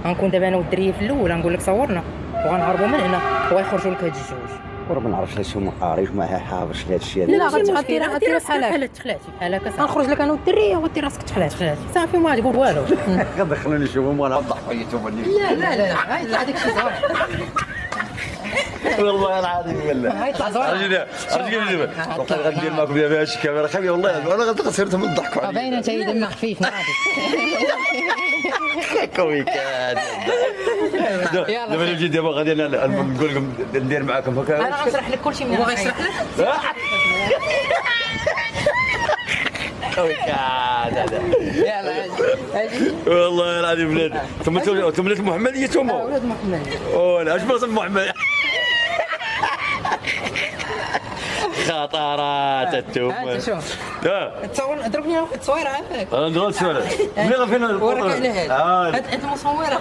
غنكون دابا انا والدريه في الاول غنقول لك صورنا وغنهربوا من هنا وغيخرجوا لك هاد الجوج. وراه ما نعرفش علاش هما عارف ما حابش لهاد الشيء لا، ماشي مشكل، غدير غدير بحال هكا. تخلعتي بحال هكا صافي. غنخرج لك انا والدريه وغدي راسك تخلعتي صافي ما غادي يقول والو. غدخلوني نشوفهم وانا نضحك يتوما لا لا لا غيطلع داك الشيء زوين. والله العظيم بالله غيطلع زوين. ارجع والله غندير معكم دابا هادشي كاميرا خاويه والله انا غنخسرتهم نضحكوا عليا باينه انت دمك خفيف عادي. كويكات دابا نجي دابا غادي انا نقول لكم ندير معاكم هكا انا غنشرح لك كلشي من هو غيشرح لك. كويكات هذا يلاه اجي والله العظيم بلاد ثم ولاد محمديه ثم ولاد محمد. ولا اش بغيت محمد خطرات التوم انت شوف اه تصور ضربني واحد التصويره عافاك. انا نقول سؤال ملي غفينا وراك على هاد اه هاد المصوره